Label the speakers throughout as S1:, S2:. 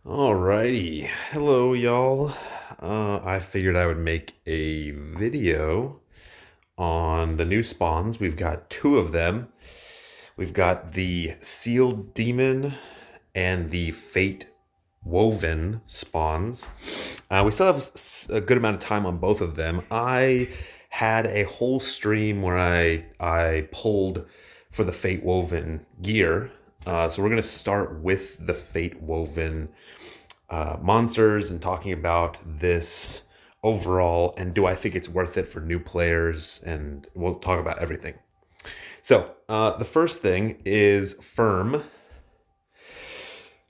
S1: Alrighty. Hello, y'all. I figured I would make a video on the new spawns. We've got two of them. We've got the Sealed Demon and the Fate Woven spawns. We still have a good amount of time on both of them. I had a whole stream where I pulled for the Fate Woven gear. So we're going to start with the Fate Woven monsters and talking about this overall and do I think it's worth it for new players, and we'll talk about everything. So the first thing is Firm.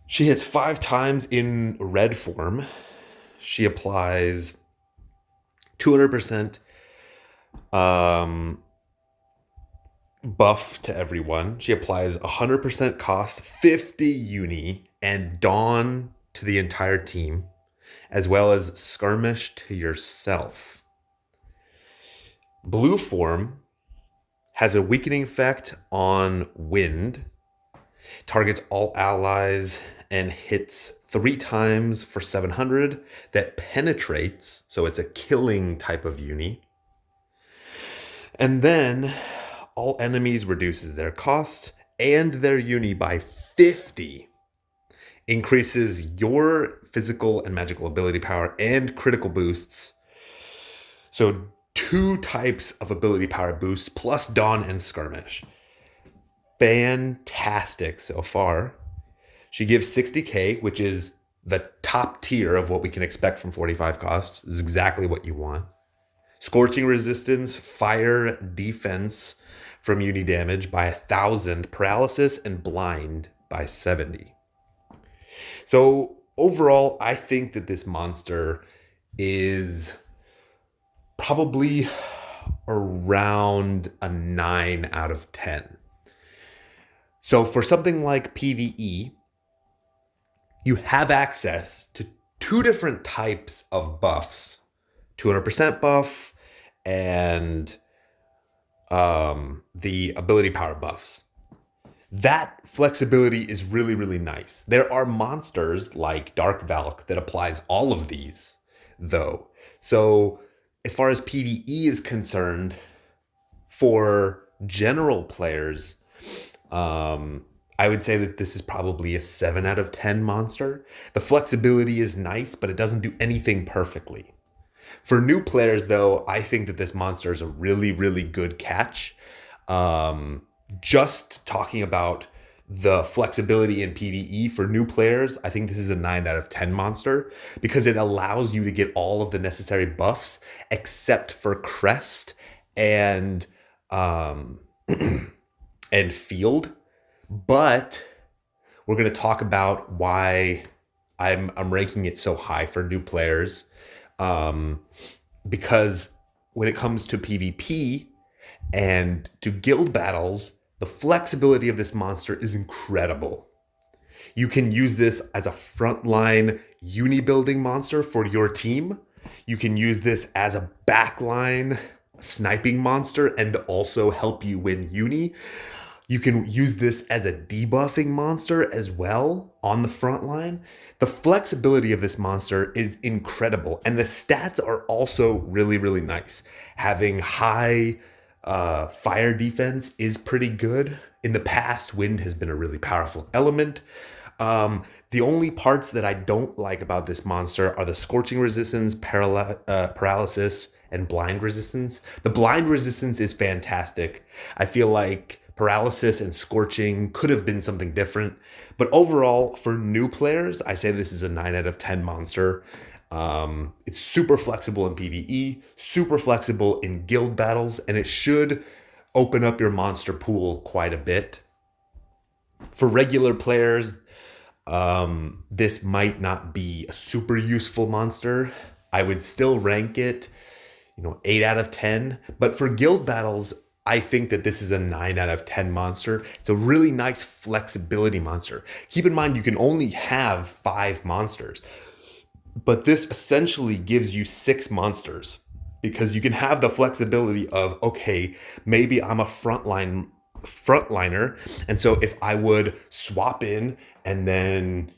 S1: She hits 5 times in red form. She applies 200% buff to everyone. She applies 100% cost, 50 uni, and Dawn to the entire team, as well as Skirmish to yourself. Blue form has a weakening effect on wind, targets all allies, and hits 3 times for 700. That penetrates, so it's a killing type of uni. And then all enemies reduces their cost and their uni by 50. Increases your physical and magical ability power and critical boosts. So 2 types of ability power boosts plus Dawn and Skirmish. Fantastic so far. She gives 60k, which is the top tier of what we can expect from 45 costs. This is exactly what you want. Scorching resistance, fire defense from uni damage by 1,000, paralysis and blind by 70. So overall, I think that this monster is probably around a 9 out of 10. So for something like PvE, you have access to 2 different types of buffs. 200% buff and the ability power buffs. That flexibility is really, really nice. There are monsters like Dark Valk that applies all of these, though. So as far as PvE is concerned, for general players, I would say that this is probably a 7 out of 10 monster. The flexibility is nice, but it doesn't do anything perfectly. For new players, though, I think that this monster is a really, really good catch. Just talking about the flexibility in PvE for new players, I think this is a 9 out of 10 monster because it allows you to get all of the necessary buffs except for Crest and and Field. But we're going to talk about why I'm ranking it so high for new players. Because when it comes to PvP and to guild battles, the flexibility of this monster is incredible. You can use this as a frontline uni building monster for your team. You can use this as a backline sniping monster and also help you win uni. You can use this as a debuffing monster as well on the front line. The flexibility of this monster is incredible, and the stats are also really, really nice. Having high fire defense is pretty good. In the past, wind has been a really powerful element. The only parts that I don't like about this monster are the scorching resistance, paralysis, and blind resistance. The blind resistance is fantastic. I feel like paralysis and scorching could have been something different. But overall, for new players, I say this is a 9 out of 10 monster. It's super flexible in PvE, super flexible in guild battles, and it should open up your monster pool quite a bit. For regular players, this might not be a super useful monster. I would still rank it, 8 out of 10. But for guild battles, I think that this is a 9 out of 10 monster. It's a really nice flexibility monster. Keep in mind, you can only have 5 monsters, but this essentially gives you 6 monsters because you can have the flexibility of, okay, maybe I'm a frontliner. And so if I would swap in and then,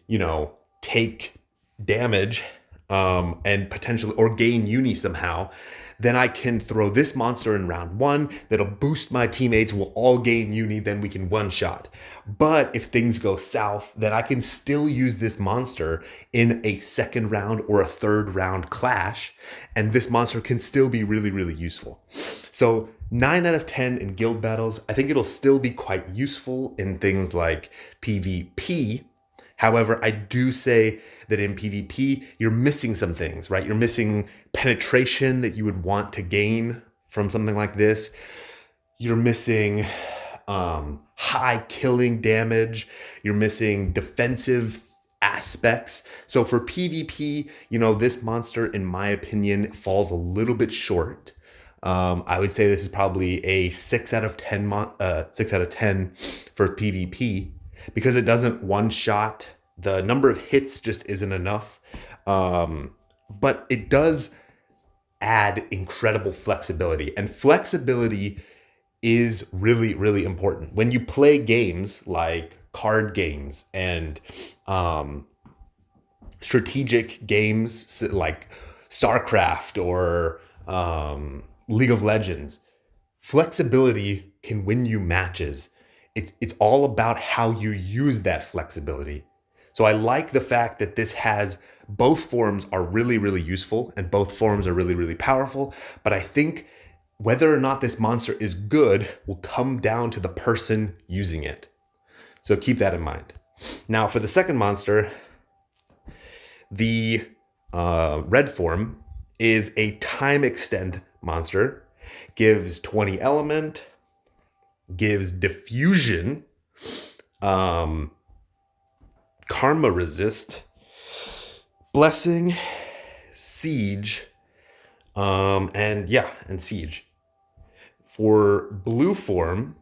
S1: take damage and potentially or gain uni somehow, then I can throw this monster in round 1 that'll boost my teammates, we'll all gain uni, then we can one-shot. But if things go south, then I can still use this monster in a second round or a third round clash, and this monster can still be really, really useful. So 9 out of 10 in guild battles. I think it'll still be quite useful in things like PvP. However, I do say that in PvP, you're missing some things, right? You're missing penetration that you would want to gain from something like this. You're missing high killing damage. You're missing defensive aspects. So for PvP, this monster, in my opinion, falls a little bit short. I would say this is probably a 6 out of 10 for PvP, because it doesn't one-shot. The number of hits just isn't enough. But it does add incredible flexibility. And flexibility is really, really important. When you play games like card games and strategic games like StarCraft or League of Legends, flexibility can win you matches. It's all about how you use that flexibility. So I like the fact that this has both forms are really, really useful and both forms are really, really powerful. But I think whether or not this monster is good will come down to the person using it. So keep that in mind. Now for the second monster, the red form is a time extend monster, gives 20 element, gives diffusion, karma resist, blessing, siege, and siege. For blue form,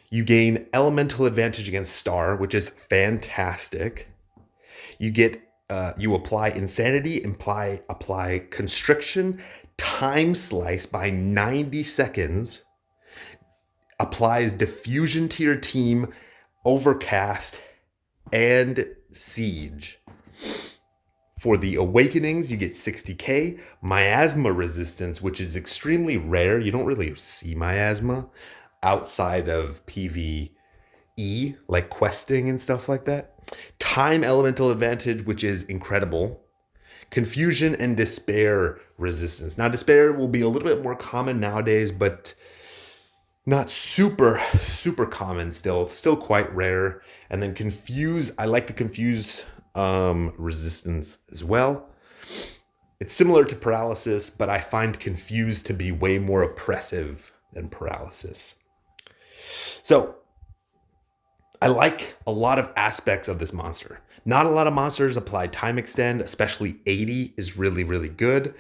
S1: you gain elemental advantage against star, which is fantastic. You get you apply insanity, apply constriction, time slice by 90 seconds, applies diffusion to your team, overcast, and siege. For the awakenings, you get 60k, miasma resistance, which is extremely rare. You don't really see miasma outside of PvE, like questing and stuff like that. Time elemental advantage, which is incredible. Confusion and despair resistance. Now, despair will be a little bit more common nowadays, but not super, super common still quite rare. And then confuse, I like the confuse resistance as well. It's similar to paralysis, but I find confuse to be way more oppressive than paralysis. So I like a lot of aspects of this monster. Not a lot of monsters apply time extend, especially 80 is really, really good.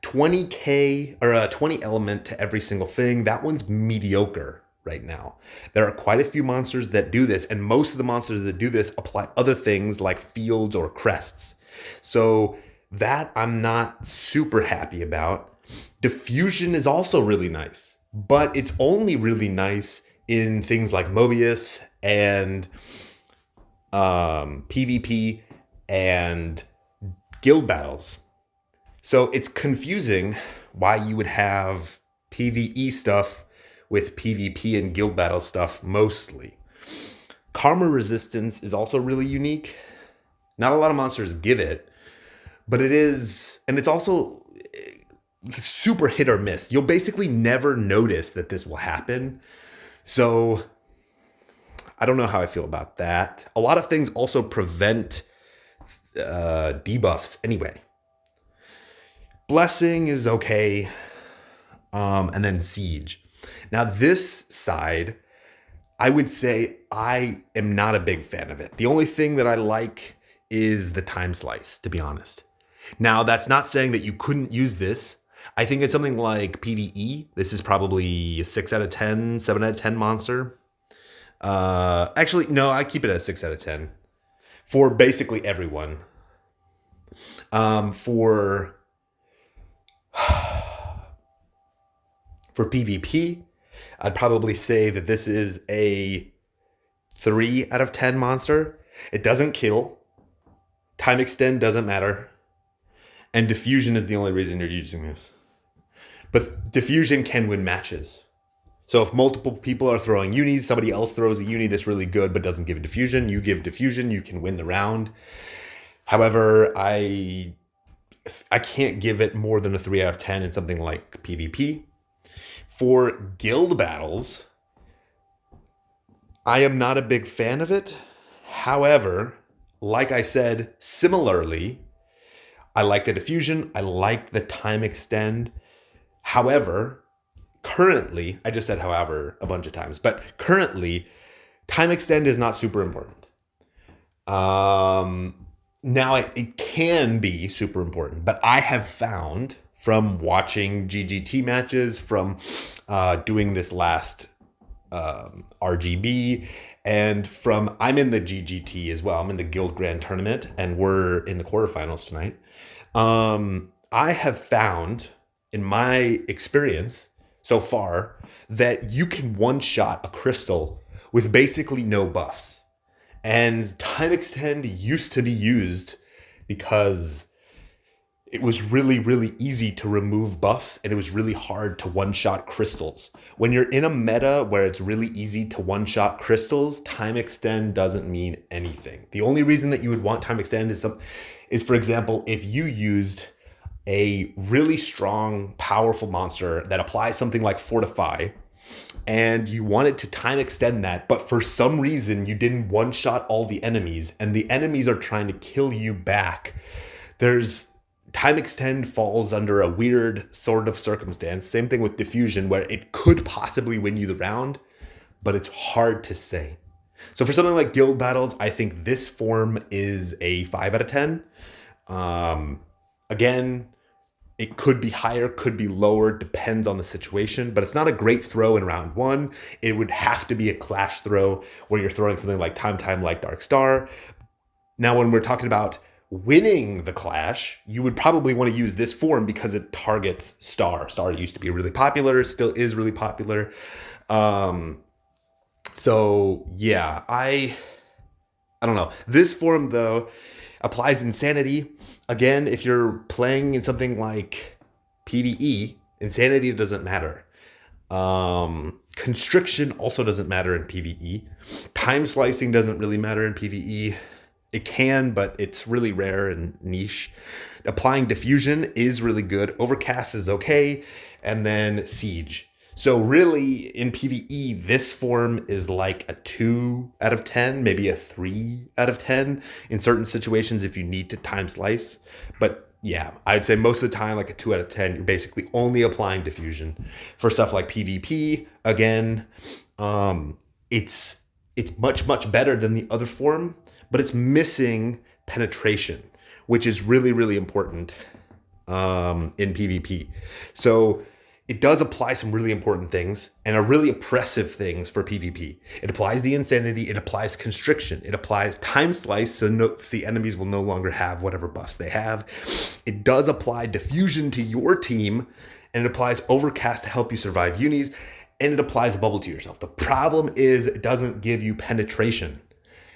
S1: 20k or 20 element to every single thing. That one's mediocre right now. There are quite a few monsters that do this, and most of the monsters that do this apply other things like fields or crests. So that I'm not super happy about. Diffusion is also really nice, but it's only really nice in things like Mobius and PvP and guild battles. So it's confusing why you would have PvE stuff with PvP and guild battle stuff mostly. Karma resistance is also really unique. Not a lot of monsters give it, but it is, and it's also super hit or miss. You'll basically never notice that this will happen. So I don't know how I feel about that. A lot of things also prevent debuffs anyway. Blessing is okay. And then siege. Now this side, I would say I am not a big fan of it. The only thing that I like is the time slice, to be honest. Now that's not saying that you couldn't use this. I think it's something like PvE. This is probably a 6 out of 10, 7 out of 10 monster. Actually, no, I keep it at a 6 out of 10 for basically everyone. For PvP, I'd probably say that this is a 3 out of 10 monster. It doesn't kill. Time extend doesn't matter. And diffusion is the only reason you're using this. But diffusion can win matches. So if multiple people are throwing unis, somebody else throws a uni that's really good but doesn't give a diffusion, you give diffusion, you can win the round. However, I can't give it more than a 3 out of 10 in something like PvP. For guild battles, I am not a big fan of it. However, like I said, similarly, I like the diffusion. I like the time extend. However, currently, I just said however a bunch of times, but currently, time extend is not super important. Now, it can be super important, but I have found from watching GGT matches, from doing this last RGB, and from I'm in the GGT as well. I'm in the Guild Grand Tournament, and we're in the quarterfinals tonight. I have found, in my experience so far, that you can one-shot a crystal with basically no buffs. And time extend used to be used because it was really, really easy to remove buffs, and it was really hard to one-shot crystals. When you're in a meta where it's really easy to one-shot crystals, time extend doesn't mean anything. The only reason that you would want time extend is, for example, if you used a really strong, powerful monster that applies something like Fortify, and you wanted to time extend that, but for some reason you didn't one-shot all the enemies, and the enemies are trying to kill you back. Time extend falls under a weird sort of circumstance. Same thing with diffusion, where it could possibly win you the round, but it's hard to say. So for something like guild battles, I think this form is a 5 out of 10. Again, it could be higher, could be lower, depends on the situation, but it's not a great throw in round 1. It would have to be a clash throw where you're throwing something like Time like Dark Star. Now, when we're talking about winning the clash, you would probably want to use this form because it targets Star. Star used to be really popular, still is really popular. So yeah, I don't know. This form, though, applies Insanity. Again, if you're playing in something like PvE, Insanity doesn't matter. Constriction also doesn't matter in PvE. Time slicing doesn't really matter in PvE. It can, but it's really rare and niche. Applying diffusion is really good. Overcast is okay. And then siege. So really, in PvE, this form is like a 2 out of 10, maybe a 3 out of 10 in certain situations if you need to time slice. But yeah, I'd say most of the time, like a 2 out of 10, you're basically only applying diffusion. For stuff like PvP, again, it's much, much better than the other form, but it's missing penetration, which is really, really important in PvP. So it does apply some really important things and are really oppressive things for PvP. It applies the Insanity, it applies Constriction, it applies Time Slice, so the enemies will no longer have whatever buffs they have. It does apply Diffusion to your team, and it applies Overcast to help you survive unis, and it applies a bubble to yourself. The problem is it doesn't give you penetration.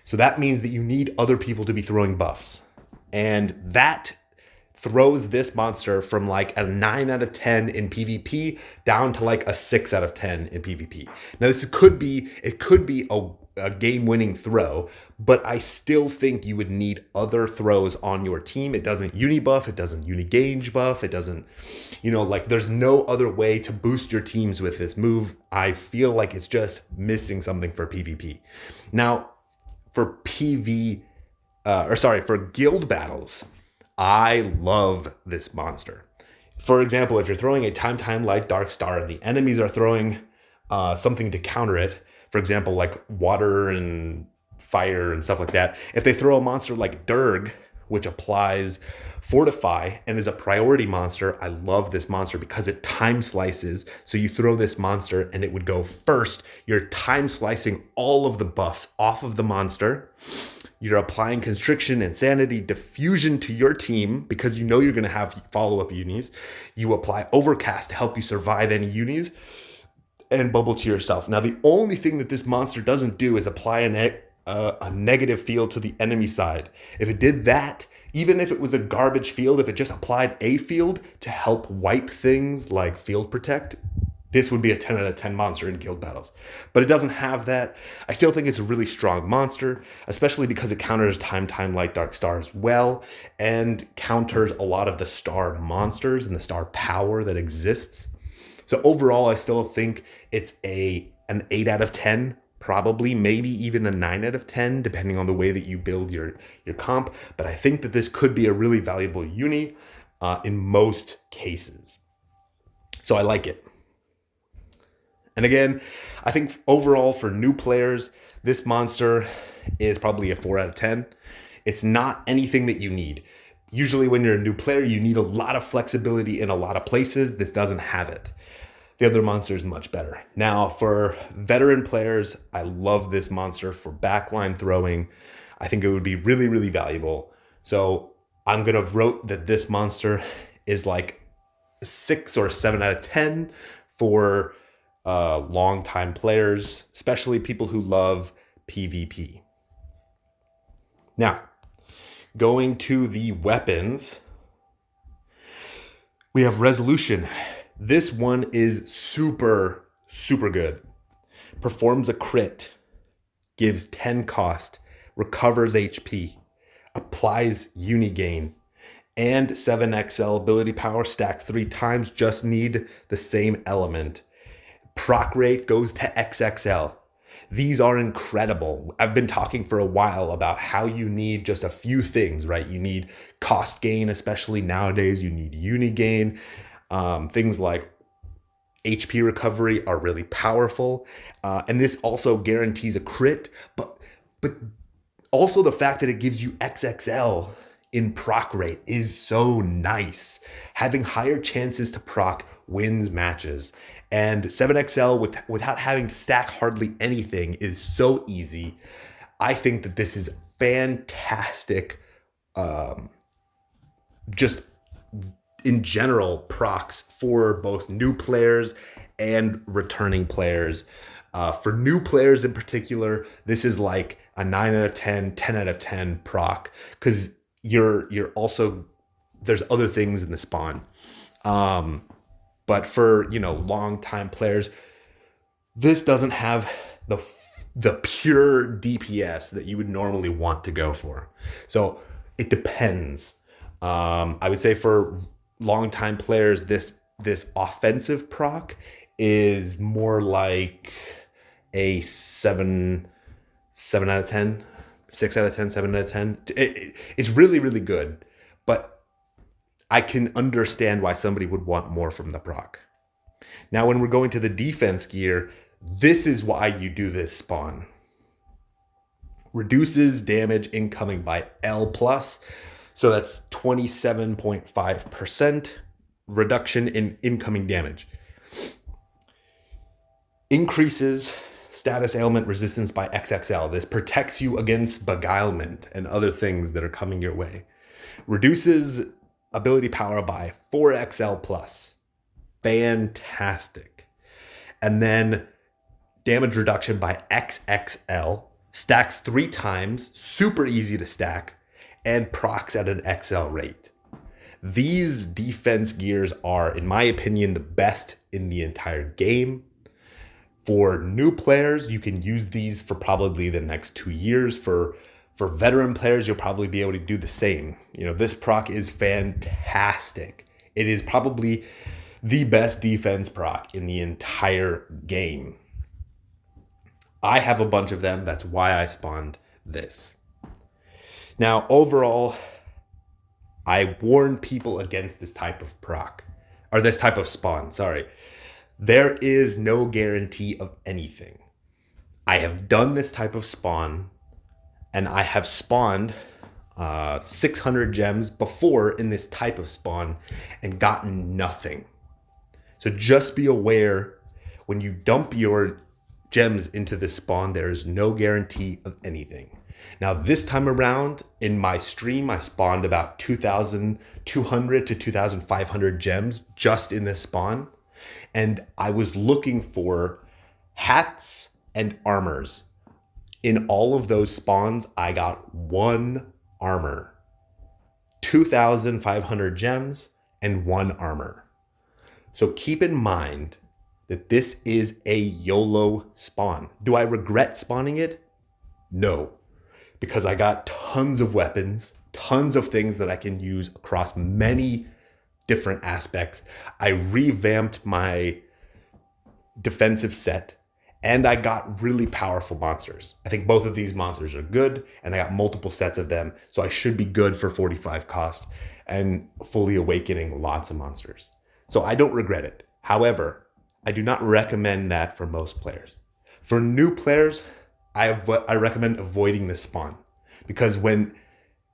S1: So that means that you need other people to be throwing buffs. And that throws this monster from like a 9 out of 10 in PvP down to like a 6 out of 10 in PvP. Now it could be a game-winning throw, but I still think you would need other throws on your team. It doesn't uni buff, it doesn't uni gauge buff, it doesn't, there's no other way to boost your teams with this move. I feel like it's just missing something for PvP. Now, for for guild battles, I love this monster. For example, if you're throwing a time like Dark Star and the enemies are throwing something to counter it, for example, like water and fire and stuff like that, if they throw a monster like Durg, which applies Fortify and is a priority monster, I love this monster because it time slices. So you throw this monster and it would go first. You're time slicing all of the buffs off of the monster. You're applying Constriction, Insanity, Diffusion to your team because you know you're going to have follow-up unis. You apply Overcast to help you survive any unis, and bubble to yourself. Now, the only thing that this monster doesn't do is apply a negative field to the enemy side. If it did that, Even if it was a garbage field, if it just applied a field to help wipe things like field protect, this would be a 10 out of 10 monster in guild battles. But it doesn't have that. I still think it's a really strong monster, especially because it counters Time, Light, Dark Stars well, and counters a lot of the star monsters and the star power that exists. So overall, I still think it's an 8 out of 10, probably, maybe even a 9 out of 10, depending on the way that you build your comp. But I think that this could be a really valuable uni in most cases. So I like it. And again, I think overall for new players, this monster is probably a 4 out of 10. It's not anything that you need. Usually when you're a new player, you need a lot of flexibility in a lot of places. This doesn't have it. The other monster is much better. Now, for veteran players, I love this monster for backline throwing. I think it would be really, really valuable. So I'm going to vote that this monster is like 6 or 7 out of 10 for long-time players, especially people who love PvP. Now, going to the weapons, we have Resolution. This one is super, super good. Performs a crit, gives 10 cost, recovers HP, applies uni gain, and 7XL ability power, stacks 3 times, just need the same element. Proc rate goes to XXL. These are incredible. I've been talking for a while about how you need just a few things, right? You need cost gain, especially nowadays. You need uni gain. Things like HP recovery are really powerful. And this also guarantees a crit, but also the fact that it gives you XXL in proc rate is so nice. Having higher chances to proc wins matches. And 7XL without having to stack hardly anything is so easy. I think that this is fantastic. Just in general, procs for both new players and returning players. For new players in particular, this is like a 9 out of 10, 10 out of 10 proc, because you're also, there's other things in the spawn. But for, long time players, this doesn't have the pure DPS that you would normally want to go for. So it depends. I would say for long time players, this offensive proc is more like a 7 out of 10, 6 out of 10, 7 out of 10. It's really, really good, but I can understand why somebody would want more from the proc. Now, when we're going to the defense gear, this is why you do this spawn. Reduces damage incoming by L+, so that's 27.5% reduction in incoming damage. Increases status ailment resistance by XXL. This protects you against beguilement and other things that are coming your way. Reduces ability power by 4XL+. Fantastic. And then damage reduction by XXL. Stacks 3 times, super easy to stack, and procs at an XL rate. These defense gears are, in my opinion, the best in the entire game. For new players, you can use these for probably the next 2 years. For veteran players, you'll probably be able to do the same. This proc is fantastic. It is probably the best defense proc in the entire game. I have a bunch of them. That's why I spawned this. Now, overall, I warn people against this type of proc, or this type of spawn, sorry. There is no guarantee of anything. I have done this type of spawn, and I have spawned 600 gems before in this type of spawn and gotten nothing. So just be aware, when you dump your gems into this spawn, there is no guarantee of anything. Now, this time around in my stream, I spawned about 2,200 to 2,500 gems just in this spawn. And I was looking for hats and armors. In all of those spawns, I got 1 armor. 2,500 gems, and 1 armor. So keep in mind that this is a YOLO spawn. Do I regret spawning it? No, because I got tons of weapons, tons of things that I can use across many different aspects. I revamped my defensive set, and I got really powerful monsters. I think both of these monsters are good, and I got multiple sets of them, so I should be good for 45 cost and fully awakening lots of monsters. So I don't regret it. However, I do not recommend that for most players. For new players, I recommend avoiding this spawn, because when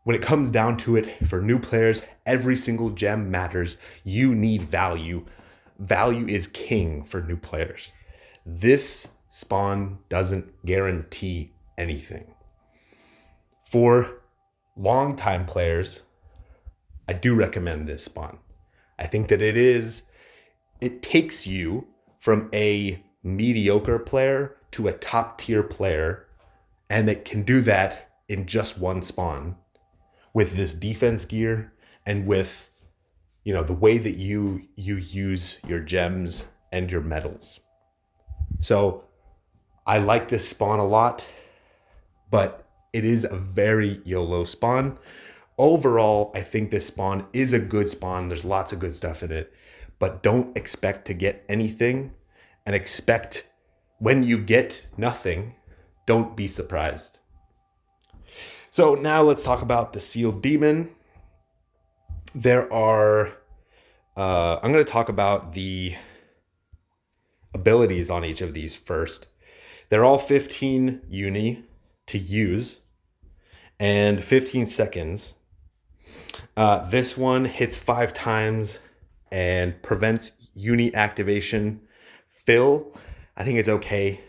S1: it comes down to it, for new players, every single gem matters. You need value. Value is king for new players. This spawn doesn't guarantee anything. For long-time players, I do recommend this spawn. I think that it takes you from a mediocre player to a top tier player, and it can do that in just one spawn with this defense gear and with, the way that you use your gems and your metals. So I like this spawn a lot, but it is a very YOLO spawn. Overall, I think this spawn is a good spawn. There's lots of good stuff in it, but don't expect to get anything, and expect when you get nothing, don't be surprised. So now let's talk about the Sealed Demon. There are, I'm going to talk about the abilities on each of these first. They're all 15 uni to use and 15 seconds. This one hits 5 times and prevents uni activation. Fill, I think it's okay.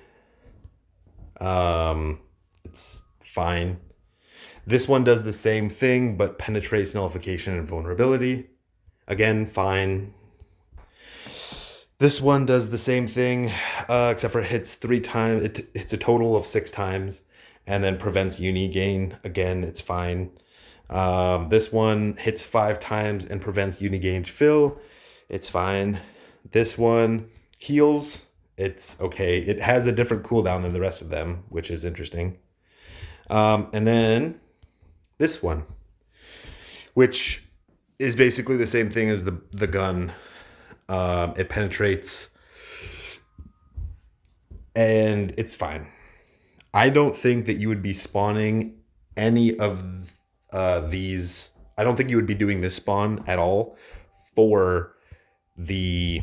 S1: It's fine. This one does the same thing, but penetrates nullification and vulnerability. Again, fine. This one does the same thing, except for it hits 3 times. It hits a total of 6 times, and then prevents uni gain. Again, it's fine. This one hits 5 times and prevents uni gain fill. It's fine. This one heals. It's okay. It has a different cooldown than the rest of them, which is interesting. And then this one, which is basically the same thing as the gun. It penetrates, and it's fine. I don't think that you would be spawning any of these. I don't think you would be doing this spawn at all for the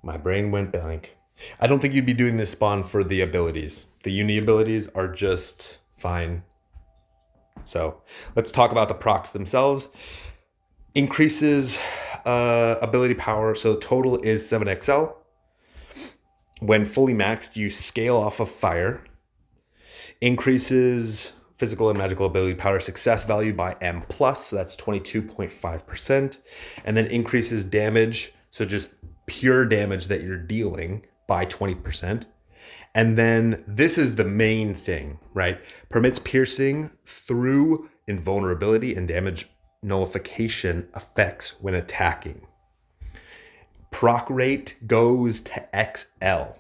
S1: my brain went blank. I don't think you'd be doing this spawn for the abilities. The uni abilities are just fine. So let's talk about the procs themselves. Increases ability power. So total is 7XL. When fully maxed, you scale off of fire. Increases physical and magical ability power success value by M+. So that's 22.5%. And then increases damage. So just pure damage that you're dealing by 20%. And then this is the main thing, right? Permits piercing through invulnerability and damage nullification effects when attacking. Proc rate goes to XL.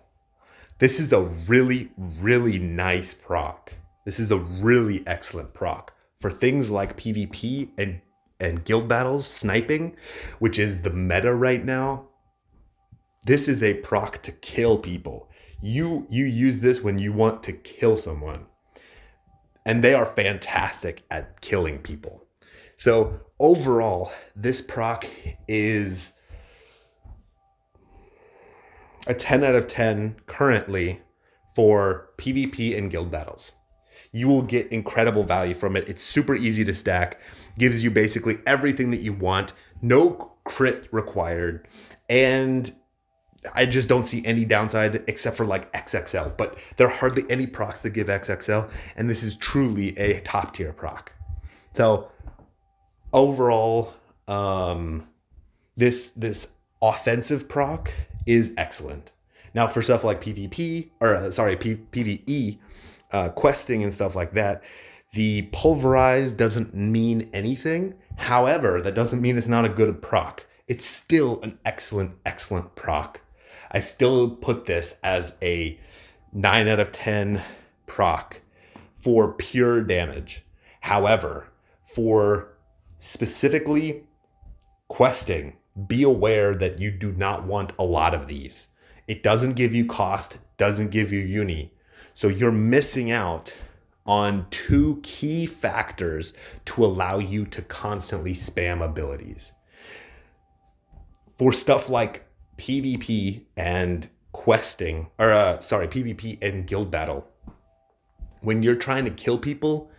S1: This is a really, really nice proc. This is a really excellent proc for things like PvP and guild battles, sniping, which is the meta right now. This is a proc to kill people. You use this when you want to kill someone. And they are fantastic at killing people. So overall, this proc is a 10 out of 10 currently for PvP and guild battles. You will get incredible value from it. It's super easy to stack. Gives you basically everything that you want. No crit required. And I just don't see any downside except for like XXL, but there are hardly any procs that give XXL, and this is truly a top tier proc. So overall, this offensive proc is excellent. Now for stuff like PvE, questing and stuff like that, the Pulverize doesn't mean anything. However, that doesn't mean it's not a good proc. It's still an excellent proc. I still put this as a 9 out of 10 proc for pure damage. However, for specifically questing, be aware that you do not want a lot of these. It doesn't give you cost, doesn't give you uni. So you're missing out on two key factors to allow you to constantly spam abilities. For stuff like PvP and questing, PvP and guild battle, when you're trying to kill people,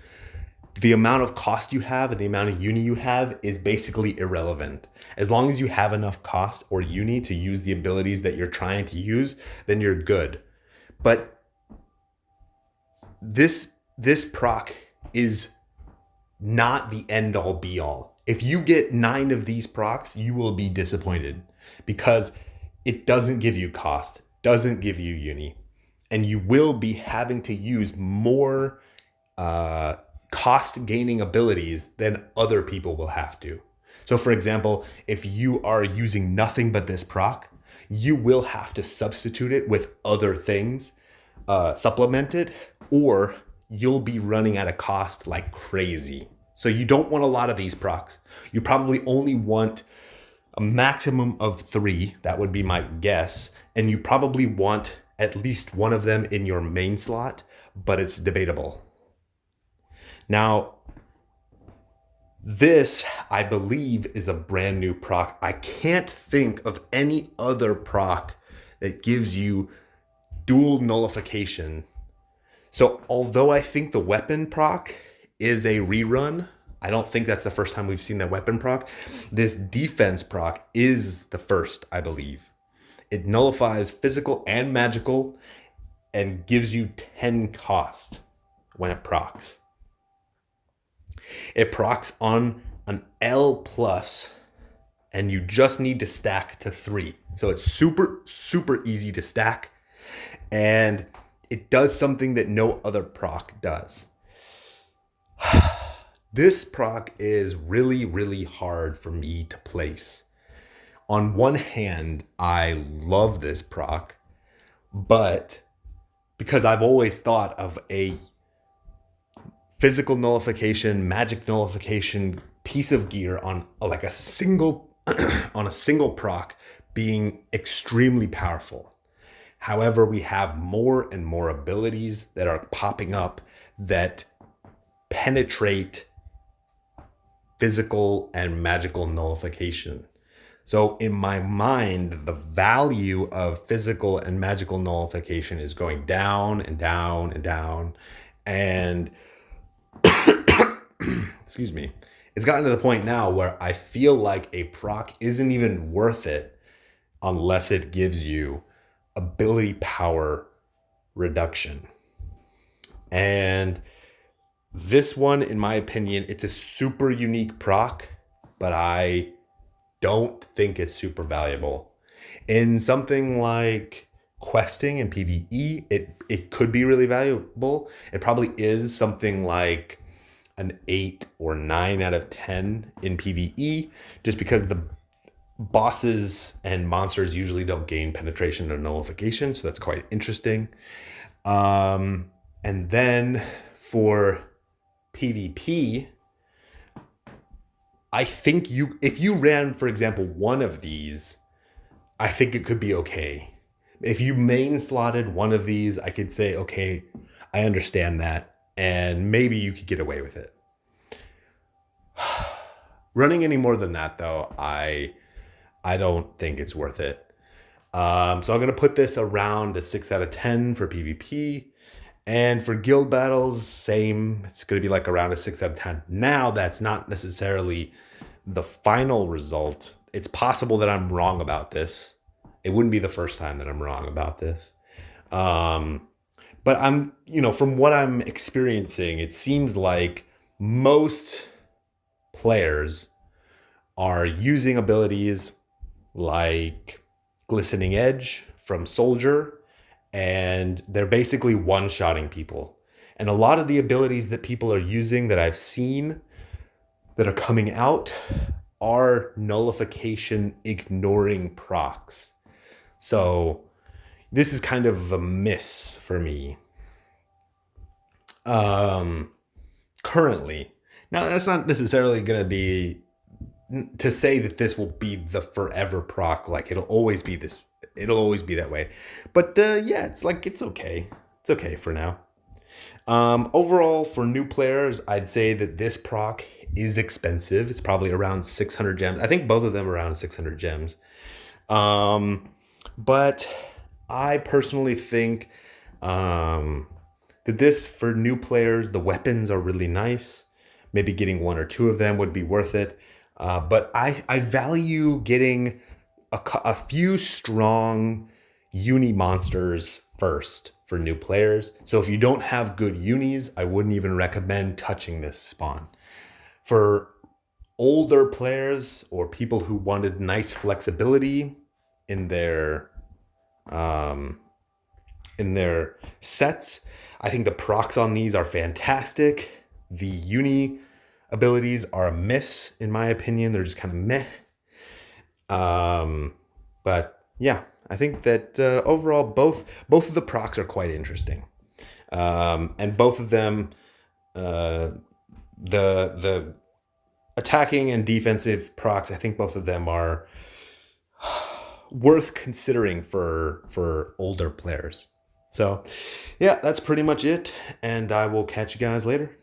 S1: the amount of cost you have and the amount of uni you have is basically irrelevant. As long as you have enough cost or uni to use the abilities that you're trying to use, then you're good. But this proc is not the end all be all. If you get 9 of these procs, you will be disappointed because it doesn't give you cost, doesn't give you uni, and you will be having to use more cost gaining abilities than other people will have to. So for example, if you are using nothing but this proc, you will have to substitute it with other things, supplement it, or you'll be running at a cost like crazy. So you don't want a lot of these procs. You probably only want a maximum of 3. That would be my guess. And you probably want at least one of them in your main slot, but it's debatable. Now, this, I believe, is a brand new proc. I can't think of any other proc that gives you dual nullification. So although I think the weapon proc is a rerun, I don't think that's the first time we've seen that weapon proc. This defense proc is the first, I believe. It nullifies physical and magical and gives you 10 cost when it procs. It procs on an L plus, and you just need to stack to 3. So it's super easy to stack, and it does something that no other proc does. This proc is really hard for me to place. On one hand, I love this proc, but because I've always thought of a physical nullification, magic nullification piece of gear on like a single on a single proc being extremely powerful. However, we have more and more abilities that are popping up that penetrate physical and magical nullification. So in my mind, the value of physical and magical nullification is going down and down and down. And excuse me, it's gotten to the point now where I feel like a proc isn't even worth it unless it gives you ability power reduction. And this one, in my opinion, it's a super unique proc, but I don't think it's super valuable. In something like questing and PvE, it could be really valuable. It probably is something like an 8 or 9 out of 10 in PvE, just because the bosses and monsters usually don't gain penetration or nullification, so that's quite interesting. And then for PvP, I think if you ran, for example, one of these, I think it could be okay. If you main slotted one of these, I could say, okay, I understand that, and maybe you could get away with it. Running any more than that, though, I don't think it's worth it. So I'm going to put this around a 6 out of 10 for PvP. And for guild battles, same. It's going to be like around a 6 out of 10. Now, that's not necessarily the final result. It's possible that I'm wrong about this. It wouldn't be the first time that I'm wrong about this. But I'm, from what I'm experiencing, it seems like most players are using abilities like Glistening Edge from Soldier, and they're basically one-shotting people. And a lot of the abilities that people are using that I've seen that are coming out are nullification ignoring procs. So this is kind of a miss for me. Currently. Now, that's not necessarily going to be to say that this will be the forever proc. Like, it'll always be that way. But yeah, it's okay. It's okay for now. Overall, for new players, I'd say that this proc is expensive. It's probably around 600 gems. I think both of them are around 600 gems. But I personally think that this, for new players, the weapons are really nice. Maybe getting one or two of them would be worth it. But I value getting a few strong uni monsters first for new players. So if you don't have good unis, I wouldn't even recommend touching this spawn. For older players or people who wanted nice flexibility in their sets, I think the procs on these are fantastic. The uni abilities are a miss, in my opinion. They're just kind of meh. But yeah, I think that overall both of the procs are quite interesting. And both of them, the attacking and defensive procs, I think both of them are worth considering for older players. So yeah, that's pretty much it, and I will catch you guys later.